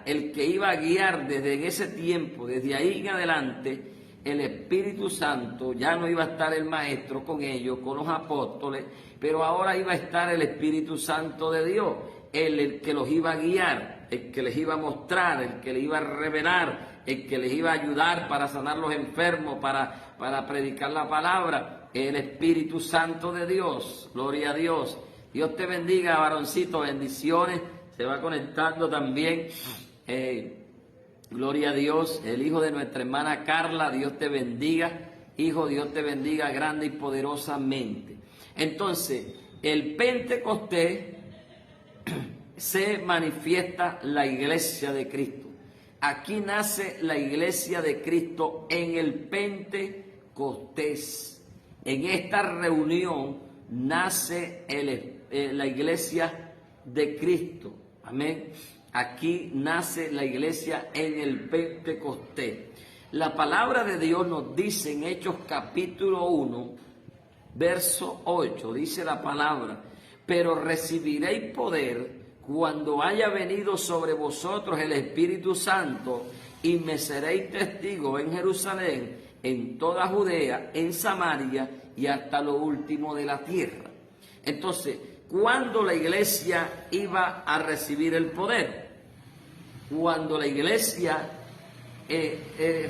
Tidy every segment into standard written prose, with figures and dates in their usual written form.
el que iba a guiar desde ese tiempo, desde ahí en adelante, el Espíritu Santo. Ya no iba a estar el Maestro con ellos, con los apóstoles, pero ahora iba a estar el Espíritu Santo de Dios, el que los iba a guiar, el que les iba a mostrar, el que les iba a revelar, el que les iba a ayudar para sanar los enfermos, para predicar la palabra, el Espíritu Santo de Dios. Gloria a Dios. Dios te bendiga, varoncito, bendiciones. Se va conectando también, gloria a Dios, el hijo de nuestra hermana Carla. Dios te bendiga, hijo, Dios te bendiga grande y poderosamente. Entonces, el Pentecostés se manifiesta la iglesia de Cristo. Aquí nace la iglesia de Cristo en el Pentecostés. En esta reunión nace la iglesia de Cristo. Amén. Aquí nace la iglesia en el Pentecostés. La palabra de Dios nos dice en Hechos capítulo 1, verso 8, dice la palabra: pero recibiréis poder cuando haya venido sobre vosotros el Espíritu Santo, y me seréis testigos en Jerusalén, en toda Judea, en Samaria y hasta lo último de la tierra. Entonces, ¿cuándo la iglesia iba a recibir el poder? Cuando la iglesia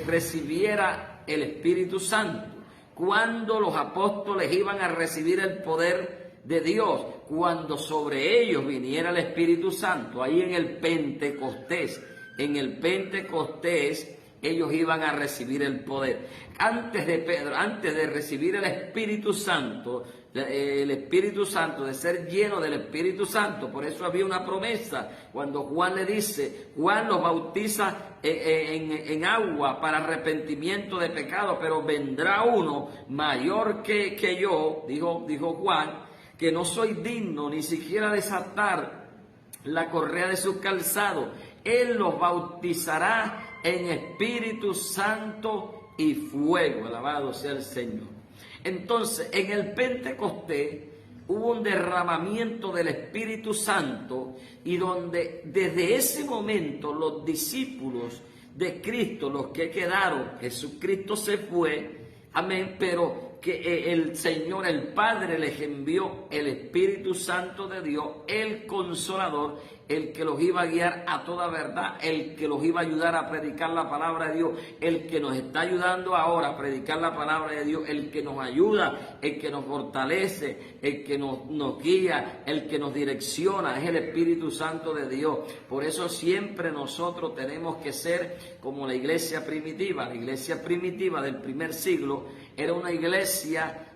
recibiera el Espíritu Santo. Cuando los apóstoles iban a recibir el poder de Dios, cuando sobre ellos viniera el Espíritu Santo, ahí en el Pentecostés. En el Pentecostés ellos iban a recibir el poder. Antes de recibir el Espíritu Santo, de ser lleno del Espíritu Santo, por eso había una promesa cuando Juan le dice: Juan los bautiza en agua para arrepentimiento de pecado, pero vendrá uno mayor que yo, dijo Juan, que no soy digno ni siquiera desatar la correa de su calzado. Él los bautizará en Espíritu Santo y fuego. Alabado sea el Señor. Entonces, en el Pentecostés hubo un derramamiento del Espíritu Santo, y donde desde ese momento los discípulos de Cristo, los que quedaron, Jesucristo se fue, amén, pero que el Señor, el Padre, les envió el Espíritu Santo de Dios, el Consolador, el que los iba a guiar a toda verdad, el que los iba a ayudar a predicar la palabra de Dios, el que nos está ayudando ahora a predicar la palabra de Dios, el que nos ayuda, el que nos fortalece, el que nos guía, el que nos direcciona, es el Espíritu Santo de Dios. Por eso siempre nosotros tenemos que ser como la iglesia primitiva. La iglesia primitiva del primer siglo era una iglesia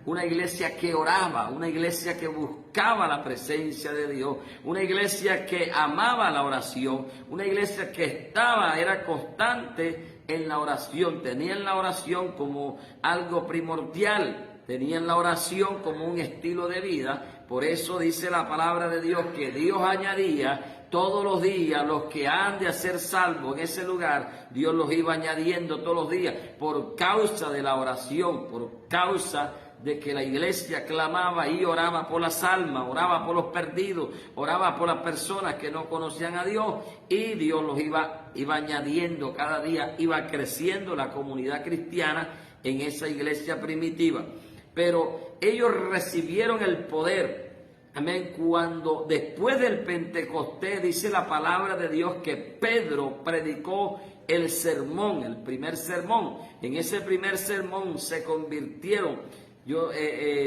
que oraba, una iglesia que buscaba la presencia de Dios, una iglesia que amaba la oración, una iglesia que era constante en la oración, tenían la oración como algo primordial, tenían la oración como un estilo de vida. Por eso dice la palabra de Dios que Dios añadía todos los días los que han de ser salvos en ese lugar. Dios los iba añadiendo todos los días por causa de la oración, por causa de que la iglesia clamaba y oraba por las almas, oraba por los perdidos, oraba por las personas que no conocían a Dios, y Dios los iba añadiendo cada día, iba creciendo la comunidad cristiana en esa iglesia primitiva. Pero ellos recibieron el poder, amén, cuando después del Pentecostés dice la palabra de Dios que Pedro predicó el sermón, el primer sermón. En ese primer sermón se convirtieron,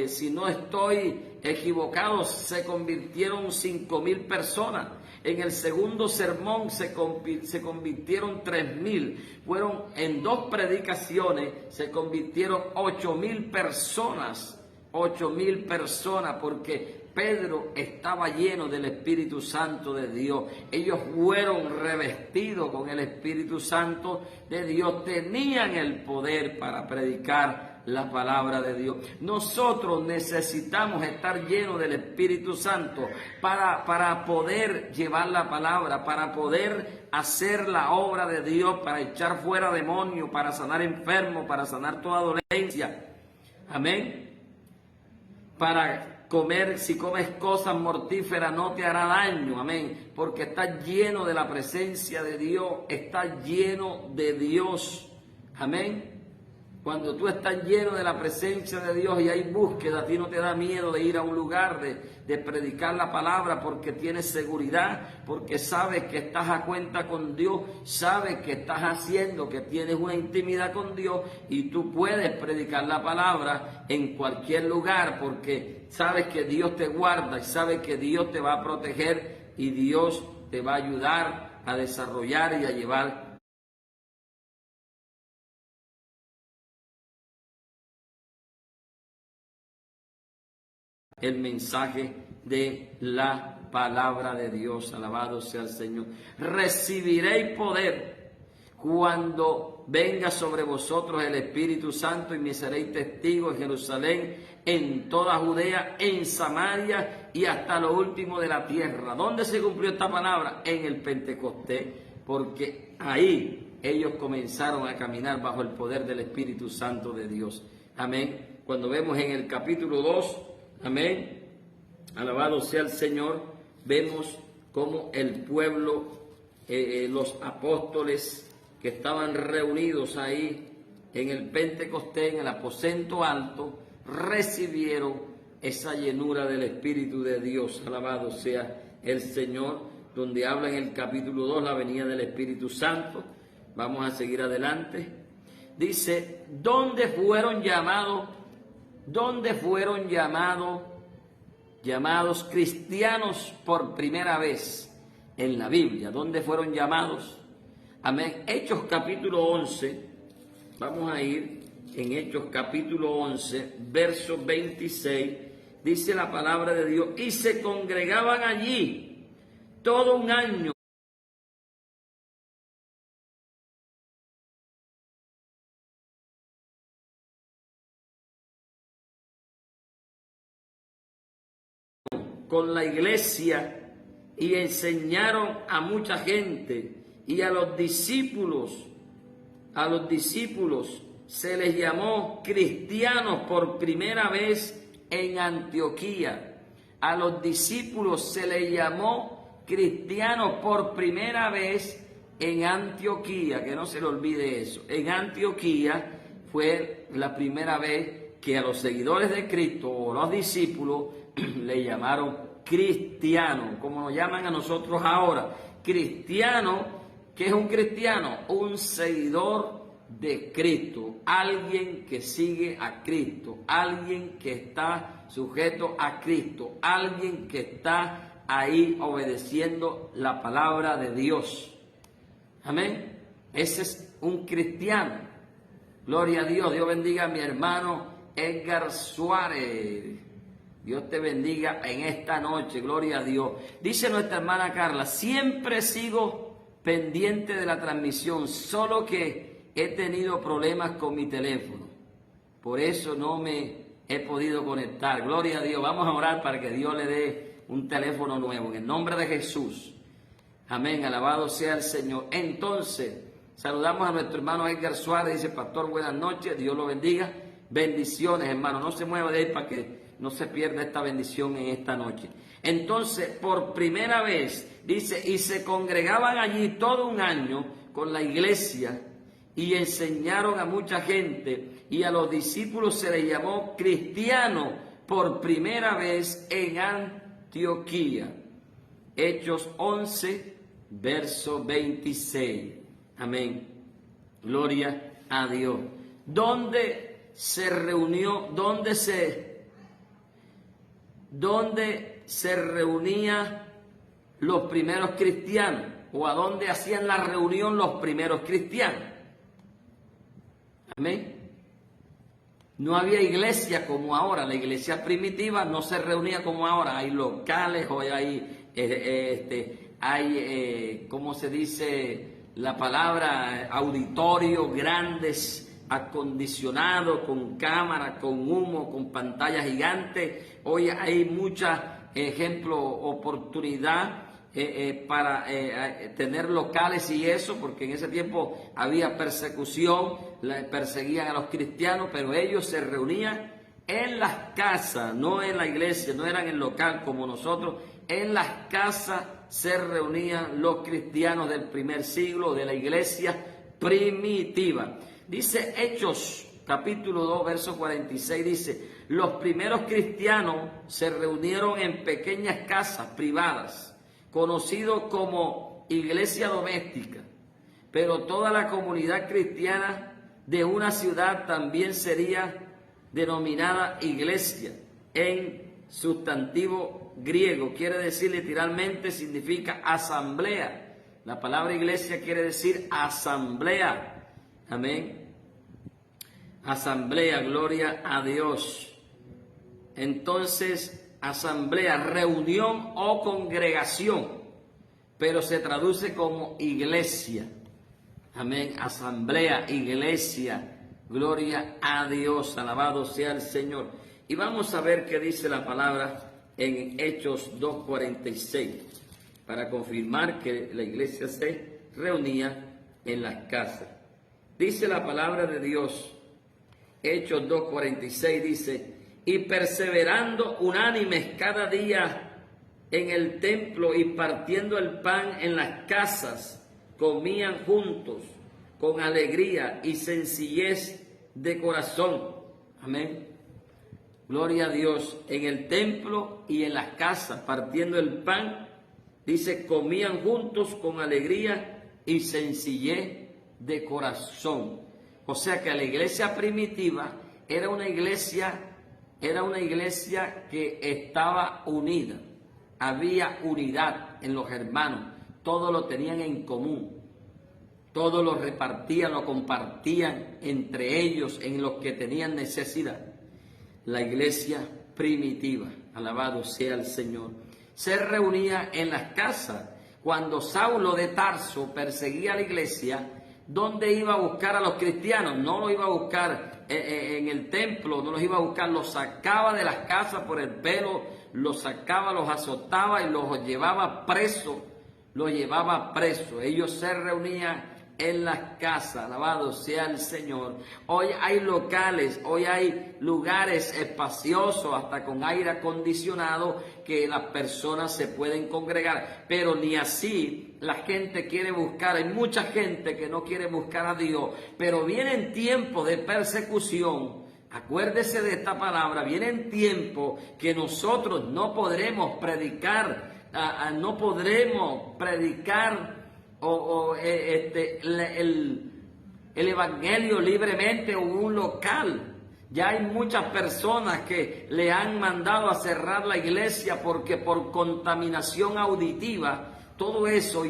si no estoy equivocado, se convirtieron 5,000 personas. En el segundo sermón se convirtieron 3,000. Fueron en 2 predicaciones, se convirtieron 8,000 personas. 8,000 personas, porque Pedro estaba lleno del Espíritu Santo de Dios. Ellos fueron revestidos con el Espíritu Santo de Dios, tenían el poder para predicar la palabra de Dios. Nosotros necesitamos estar llenos del Espíritu Santo para poder llevar la palabra, para poder hacer la obra de Dios, para echar fuera demonios, para sanar enfermos, para sanar toda dolencia. Amén. Para si comes cosas mortíferas no te hará daño, amén, porque estás lleno de la presencia de Dios, estás lleno de Dios, amén. Cuando tú estás lleno de la presencia de Dios y hay búsqueda, a ti no te da miedo de ir a un lugar, de predicar la palabra, porque tienes seguridad, porque sabes que estás a cuenta con Dios, sabes que estás haciendo, que tienes una intimidad con Dios y tú puedes predicar la palabra en cualquier lugar, porque sabes que Dios te guarda y sabes que Dios te va a proteger y Dios te va a ayudar a desarrollar y a llevar el mensaje de la palabra de Dios. Alabado sea el Señor. Recibiréis poder cuando venga sobre vosotros el Espíritu Santo y me seréis testigos en Jerusalén, en toda Judea, en Samaria y hasta lo último de la tierra. ¿Dónde se cumplió esta palabra? En el Pentecostés, porque ahí ellos comenzaron a caminar bajo el poder del Espíritu Santo de Dios. Amén. Cuando vemos en el capítulo 2, amén, alabado sea el Señor, vemos cómo el pueblo, los apóstoles que estaban reunidos ahí en el Pentecostés, en el aposento alto, recibieron esa llenura del Espíritu de Dios. Alabado sea el Señor, donde habla en el capítulo 2 la venida del Espíritu Santo. Vamos a seguir adelante. Dice, ¿dónde fueron llamados cristianos por primera vez en la Biblia? ¿Dónde fueron llamados? Amén. Hechos capítulo 11, vamos a ir en Hechos capítulo 11, verso 26, dice la palabra de Dios, y se congregaban allí todo un año con la iglesia y enseñaron a mucha gente, y a los discípulos se les llamó cristianos por primera vez en Antioquía. A los discípulos se les llamó cristianos por primera vez en Antioquía, que no se le olvide eso. En Antioquía fue la primera vez que a los seguidores de Cristo o los discípulos le llamaron cristiano, como nos llaman a nosotros ahora. Cristiano, ¿qué es un cristiano? Un seguidor de Cristo, alguien que sigue a Cristo, alguien que está sujeto a Cristo, alguien que está ahí obedeciendo la palabra de Dios. Amén. Ese es un cristiano. Gloria a Dios. Dios bendiga a mi hermano Edgar Suárez. Dios te bendiga en esta noche, gloria a Dios. Dice nuestra hermana Carla, siempre sigo pendiente de la transmisión, solo que he tenido problemas con mi teléfono. Por eso no me he podido conectar. Gloria a Dios. Vamos a orar para que Dios le dé un teléfono nuevo. En el nombre de Jesús. Amén. Alabado sea el Señor. Entonces, saludamos a nuestro hermano Edgar Suárez. Dice, pastor, buenas noches. Dios lo bendiga. Bendiciones, hermano. No se mueva de ahí para que no se pierda esta bendición en esta noche. Entonces, por primera vez, dice, y se congregaban allí todo un año con la iglesia y enseñaron a mucha gente, y a los discípulos se les llamó cristianos por primera vez en Antioquía. Hechos 11, verso 26. Amén. Gloria a Dios. ¿Dónde se reunió? ¿Dónde se reunían los primeros cristianos? ¿O a dónde hacían la reunión los primeros cristianos? Amén. No había iglesia como ahora. La iglesia primitiva no se reunía como ahora. Hay locales, hoy hay ¿cómo se dice la palabra? Auditorios grandes, acondicionados, con cámara, con humo, con pantalla gigante. Hoy hay muchas ejemplos, oportunidad para tener locales y eso, porque en ese tiempo había persecución, perseguían a los cristianos, pero ellos se reunían En las casas, no en la iglesia, no eran en local como nosotros, en las casas se reunían los cristianos del primer siglo, de la iglesia primitiva. Dice Hechos capítulo 2, verso 46, dice: los primeros cristianos se reunieron en pequeñas casas privadas, conocido como iglesia doméstica, pero toda la comunidad cristiana de una ciudad también sería denominada iglesia en sustantivo griego. Quiere decir literalmente, significa asamblea. La palabra iglesia quiere decir asamblea. Amén. Asamblea, gloria a Dios. Entonces, asamblea, reunión o congregación, pero se traduce como iglesia. Amén. Asamblea, iglesia. Gloria a Dios, alabado sea el Señor. Y vamos a ver qué dice la palabra en Hechos 2:46, para confirmar que la iglesia se reunía en las casas. Dice la palabra de Dios, Hechos 2:46 dice: y perseverando unánimes cada día en el templo y partiendo el pan en las casas, comían juntos con alegría y sencillez de corazón. Amén. Gloria a Dios. En el templo y en las casas, partiendo el pan, dice, comían juntos con alegría y sencillez de corazón. O sea que la iglesia primitiva era una iglesia que estaba unida. Había unidad en los hermanos. Todos lo tenían en común. Todos lo repartían, lo compartían entre ellos en los que tenían necesidad. La iglesia primitiva, alabado sea el Señor, se reunía en las casas. Cuando Saulo de Tarso perseguía a la iglesia, ¿dónde iba a buscar a los cristianos? No los iba a buscar en el templo, no los iba a buscar, los sacaba de las casas por el pelo, los sacaba, los azotaba y los llevaba presos. Ellos se reunían en las casas, alabado sea el Señor. Hoy hay locales, hoy hay lugares espaciosos, hasta con aire acondicionado, que las personas se pueden congregar, pero ni así la gente quiere buscar. Hay mucha gente que no quiere buscar a Dios, pero vienen tiempos de persecución. Acuérdese de esta palabra, vienen tiempos que nosotros no podremos predicar, el evangelio libremente en un local. Ya hay muchas personas que le han mandado a cerrar la iglesia porque por contaminación auditiva, todo eso,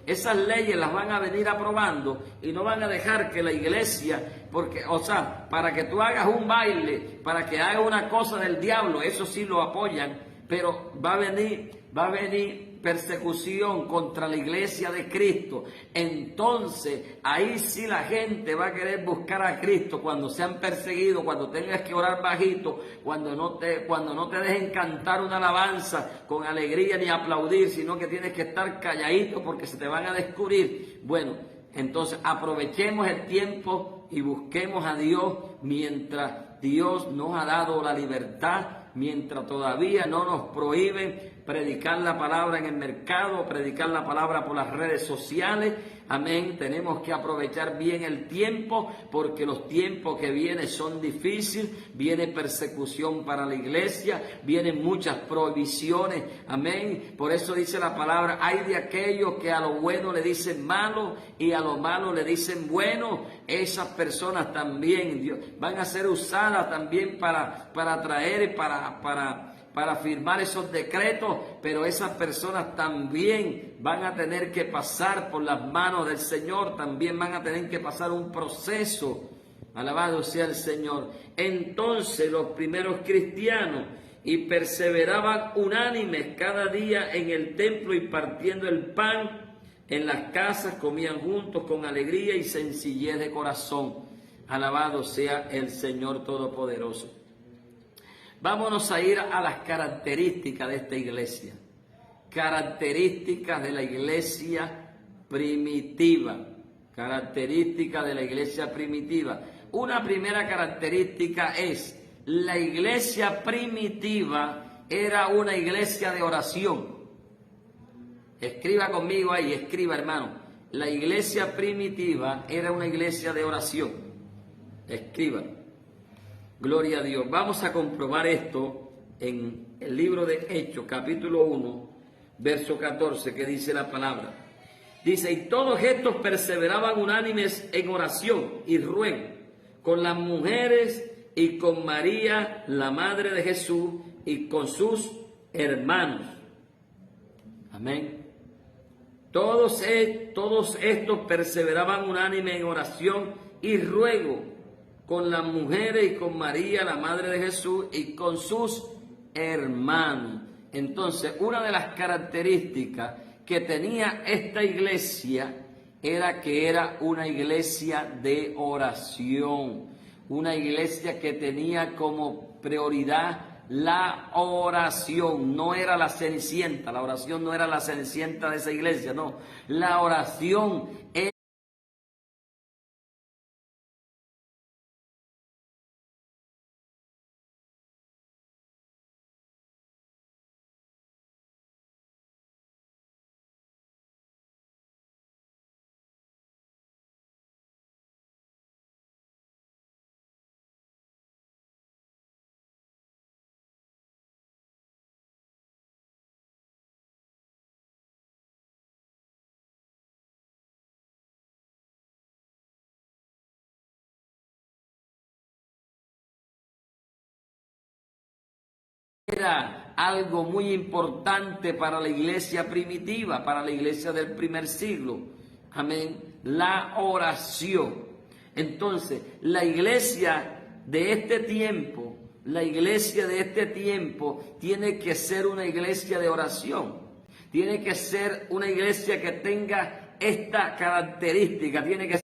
esas leyes las van a venir aprobando y no van a dejar que la iglesia, porque, o sea, para que tú hagas un baile, para que hagas una cosa del diablo, eso sí lo apoyan, pero va a venir persecución contra la iglesia de Cristo. Entonces ahí sí la gente va a querer buscar a Cristo cuando sean perseguidos, cuando tengas que orar bajito, cuando no te dejen cantar una alabanza con alegría ni aplaudir, sino que tienes que estar calladito porque se te van a descubrir. Bueno, entonces aprovechemos el tiempo y busquemos a Dios mientras Dios nos ha dado la libertad, mientras todavía no nos prohíben predicar la palabra en el mercado, predicar la palabra por las redes sociales. Amén. Tenemos que aprovechar bien el tiempo, porque los tiempos que vienen son difíciles. Viene persecución para la iglesia, vienen muchas prohibiciones. Amén. Por eso dice la palabra: hay de aquellos que a lo bueno le dicen malo y a lo malo le dicen bueno. Esas personas también Dios, van a ser usadas también para traer, para firmar esos decretos, pero esas personas también van a tener que pasar por las manos del Señor, también van a tener que pasar un proceso. Alabado sea el Señor. Entonces los primeros cristianos y perseveraban unánimes cada día en el templo y partiendo el pan en las casas, comían juntos con alegría y sencillez de corazón. Alabado sea el Señor Todopoderoso. Vámonos a ir a las características de esta iglesia. Características de la iglesia primitiva. Características de la iglesia primitiva. Una primera característica es la iglesia primitiva era una iglesia de oración. Escriba conmigo ahí, escriba, hermano. La iglesia primitiva era una iglesia de oración. Escriba. Gloria a Dios. Vamos a comprobar esto en el libro de Hechos, capítulo 1, verso 14, que dice la palabra. Dice, y todos estos perseveraban unánimes en oración y ruego con las mujeres y con María, la madre de Jesús, y con sus hermanos. Amén. Todos estos perseveraban unánime en oración y ruego con las mujeres y con María, la madre de Jesús, y con sus hermanos. Entonces, una de las características que tenía esta iglesia era que era una iglesia de oración, una iglesia que tenía como prioridad la oración. No era la cenicienta, la oración no era la cenicienta de esa iglesia, no, la oración era algo muy importante para la iglesia primitiva, para la iglesia del primer siglo. Amén. La oración. Entonces, la iglesia de este tiempo, tiene que ser una iglesia de oración. Tiene que ser una iglesia que tenga esta característica, tiene que ser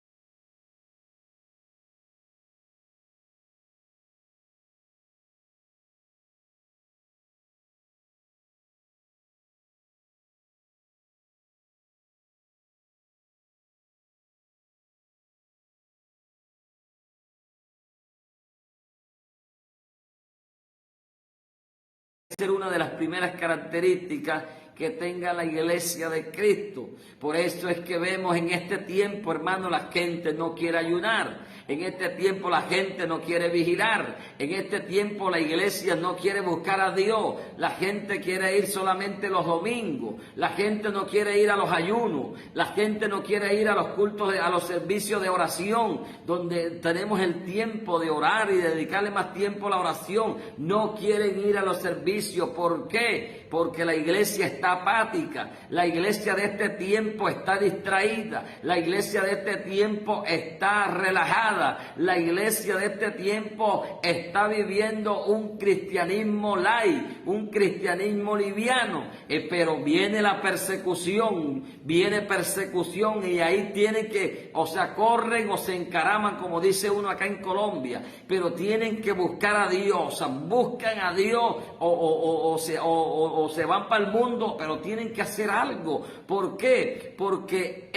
una de las primeras características que tenga la iglesia de Cristo. Por eso es que vemos en este tiempo, hermano, la gente no quiere ayunar. En este tiempo la gente no quiere vigilar. En este tiempo la iglesia no quiere buscar a Dios. La gente quiere ir solamente los domingos. La gente no quiere ir a los ayunos. La gente no quiere ir a los cultos, a los servicios de oración, donde tenemos el tiempo de orar y dedicarle más tiempo a la oración. No quieren ir a los servicios. ¿Por qué? Porque la iglesia está apática. La iglesia de este tiempo está distraída. La iglesia de este tiempo está relajada. La iglesia de este tiempo está viviendo un cristianismo light, un cristianismo liviano, pero viene la persecución, y ahí tienen que, o sea, corren o se encaraman, como dice uno acá en Colombia, pero tienen que buscar a Dios, o sea, buscan a Dios o se van para el mundo, pero tienen que hacer algo. ¿Por qué? Porque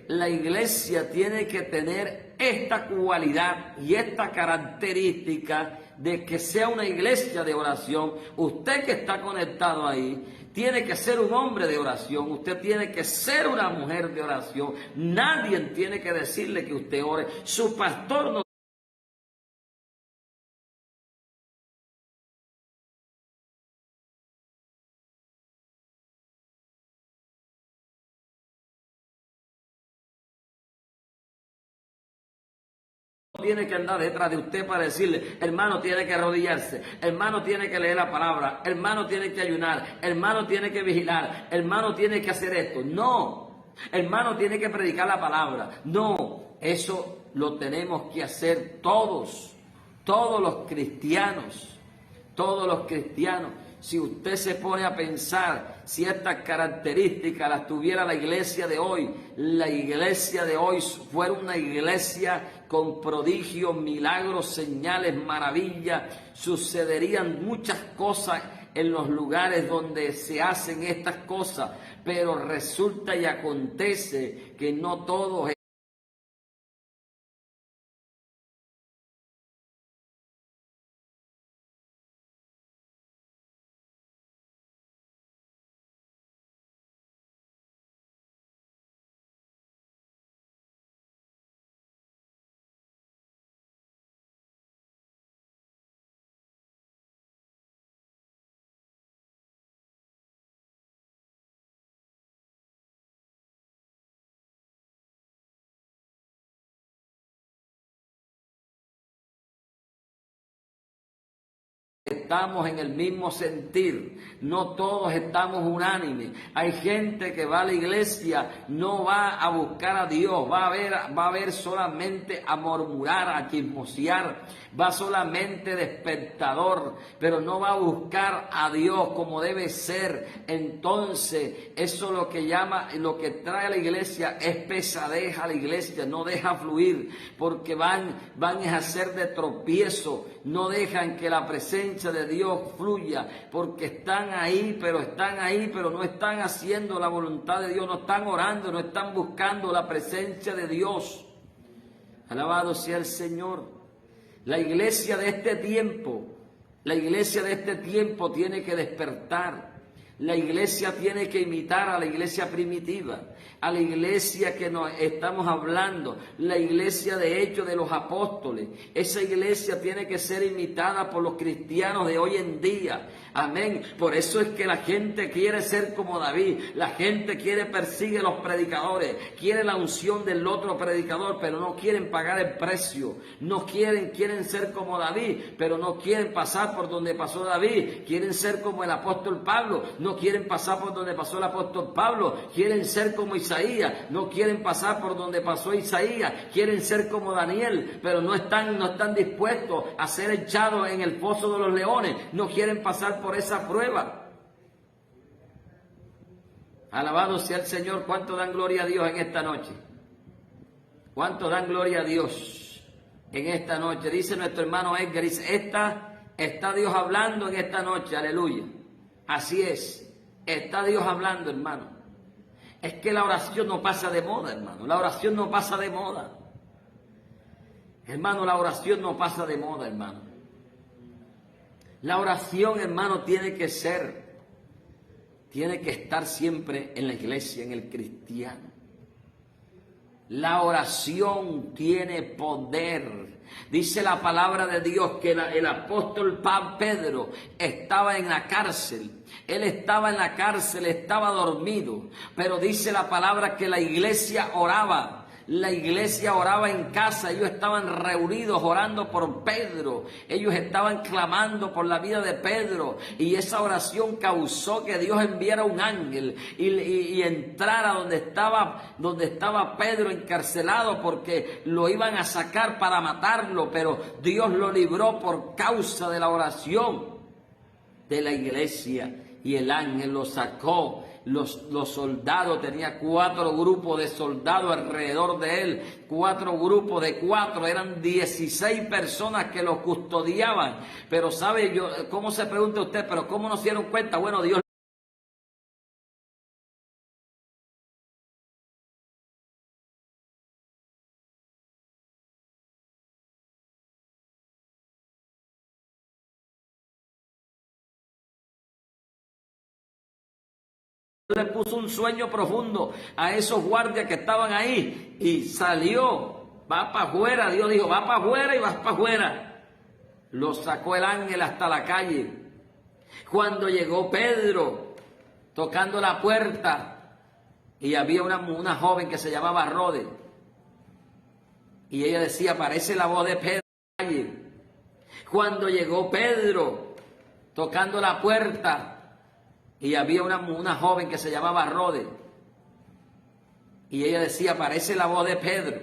la iglesia tiene que tener esta cualidad y esta característica de que sea una iglesia de oración. Usted que está conectado ahí tiene que ser un hombre de oración, usted tiene que ser una mujer de oración. Nadie tiene que decirle que usted ore. Su pastor no tiene que andar detrás de usted para decirle, hermano, tiene que arrodillarse, hermano, tiene que leer la palabra, hermano, tiene que ayunar, hermano, tiene que vigilar, hermano, tiene que hacer esto. No, hermano, tiene que predicar la palabra. No, eso lo tenemos que hacer todos los cristianos, Si usted se pone a pensar, si estas características las tuviera la iglesia de hoy fuera una iglesia con prodigios, milagros, señales, maravillas, sucederían muchas cosas en los lugares donde se hacen estas cosas, pero resulta y acontece que no todos estamos en el mismo sentir, no todos estamos unánimes. Hay gente que va a la iglesia, no va a buscar a Dios, va a ver solamente a murmurar, a chismosear, va solamente de espectador, pero no va a buscar a Dios como debe ser. Entonces, eso lo que trae a la iglesia es pesadez a la iglesia, no deja fluir, porque van a hacer de tropiezo, no dejan que la presencia de Dios fluya, porque están ahí, pero no están haciendo la voluntad de Dios, no están orando, no están buscando la presencia de Dios. Alabado sea el Señor. La iglesia de este tiempo tiene que despertar. La iglesia tiene que imitar a la iglesia primitiva, a la iglesia que nos estamos hablando, la iglesia de Hechos de los Apóstoles. Esa iglesia tiene que ser imitada por los cristianos de hoy en día. Amén. Por eso es que la gente quiere ser como David, la gente persigue a los predicadores, quiere la unción del otro predicador, pero no quieren pagar el precio. No quieren ser como David, pero no quieren pasar por donde pasó David. Quieren ser como el apóstol Pablo, no quieren pasar por donde pasó el apóstol Pablo. Quieren ser como Isaías, no quieren pasar por donde pasó Isaías. Quieren ser como Daniel, pero no están dispuestos a ser echados en el foso de los leones. No quieren pasar por esa prueba. Alabado sea el Señor. ¿Cuánto dan gloria a Dios en esta noche? ¿Cuánto dan gloria a Dios en esta noche? Dice nuestro hermano Edgar, dice, está Dios hablando en esta noche, aleluya. Así es, está Dios hablando, hermano. Es que la oración no pasa de moda, hermano. La oración no pasa de moda. Hermano, la oración no pasa de moda, hermano. La oración, hermano, tiene que estar siempre en la iglesia, en el cristiano. La oración tiene poder. Dice la palabra de Dios que el apóstol Pedro estaba en la cárcel. Él estaba en la cárcel, estaba dormido. Pero dice la palabra que la iglesia oraba. La iglesia oraba en casa, ellos estaban reunidos orando por Pedro, ellos estaban clamando por la vida de Pedro, y esa oración causó que Dios enviara un ángel y entrara donde estaba Pedro encarcelado, porque lo iban a sacar para matarlo, pero Dios lo libró por causa de la oración de la iglesia, y el ángel lo sacó. Los soldados, tenía 4 grupos de soldados alrededor de él, 4 grupos de 4, eran 16 personas que lo custodiaban. Pero ¿sabe cómo se pregunta usted? ¿Pero cómo nos dieron cuenta? Bueno, Dios le puso un sueño profundo a esos guardias que estaban ahí, y salió, va para afuera. Dios dijo, va para afuera, y vas para afuera. Lo sacó el ángel hasta la calle. Cuando llegó Pedro tocando la puerta, y había una joven que se llamaba Rode, y ella decía, parece la voz de Pedro. Cuando llegó Pedro tocando la puerta, y había una joven que se llamaba Rode, y ella decía, parece la voz de Pedro.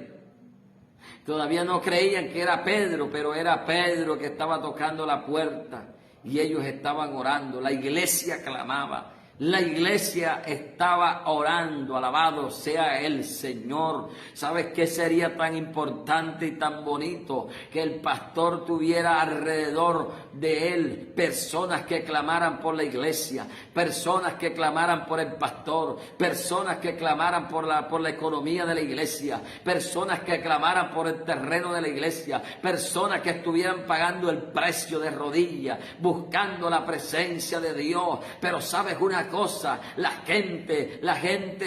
Todavía no creían que era Pedro, pero era Pedro que estaba tocando la puerta, y ellos estaban orando. La iglesia clamaba, la iglesia estaba orando. Alabado sea el Señor. ¿Sabes qué sería tan importante y tan bonito? Que el pastor tuviera alrededor de él personas que clamaran por la iglesia, personas que clamaran por el pastor, personas que clamaran por la economía de la iglesia, personas que clamaran por el terreno de la iglesia, personas que estuvieran pagando el precio de rodillas, buscando la presencia de Dios. Pero ¿sabes una cosa? La gente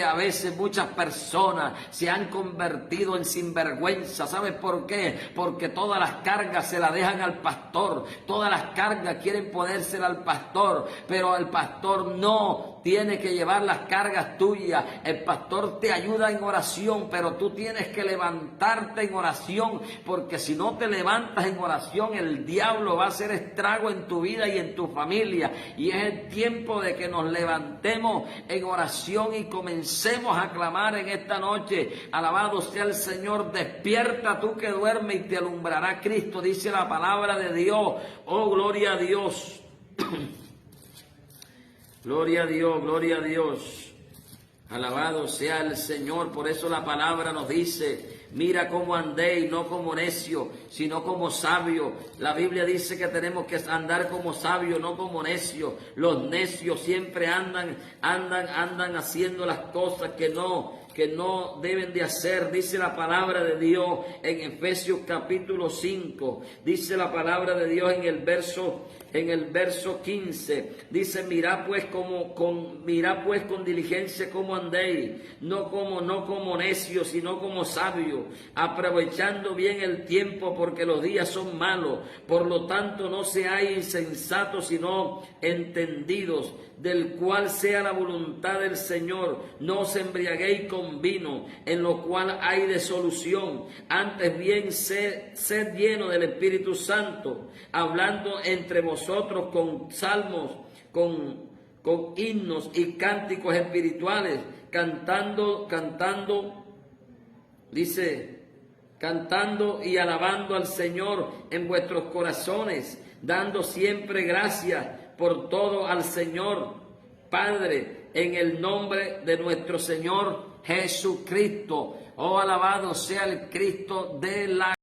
a veces, muchas personas se han convertido en sinvergüenza. ¿Sabes por qué? Porque todas las cargas se las dejan al pastor, todas las cargas quieren ponérselas al pastor, pero el pastor no tiene que llevar las cargas tuyas. El pastor te ayuda en oración, pero tú tienes que levantarte en oración, porque si no te levantas en oración, el diablo va a hacer estrago en tu vida y en tu familia. Y es el tiempo de que nos levantemos en oración y comencemos a clamar en esta noche. Alabado sea el Señor. Despierta tú que duermes y te alumbrará Cristo, dice la palabra de Dios. Oh, gloria a Dios. Gloria a Dios, gloria a Dios. Alabado sea el Señor. Por eso la palabra nos dice: mira cómo andéis, no como necio, sino como sabio. La Biblia dice que tenemos que andar como sabio, no como necio. Los necios siempre andan haciendo las cosas que no deben de hacer. Dice la palabra de Dios en Efesios capítulo 5. Dice la palabra de Dios en el verso 15. Dice: mirad pues con diligencia cómo andéis, no como necios, sino como sabios, aprovechando bien el tiempo, porque los días son malos. Por lo tanto, no seáis insensatos, sino entendidos, del cual sea la voluntad del Señor. No os embriaguéis con vino, en lo cual hay disolución. Antes bien, sed lleno del Espíritu Santo, hablando entre vosotros con salmos, con himnos y cánticos espirituales, cantando y alabando al Señor en vuestros corazones, dando siempre gracias por todo al Señor Padre, en el nombre de nuestro Señor Jesucristo. Oh, alabado sea el Cristo de la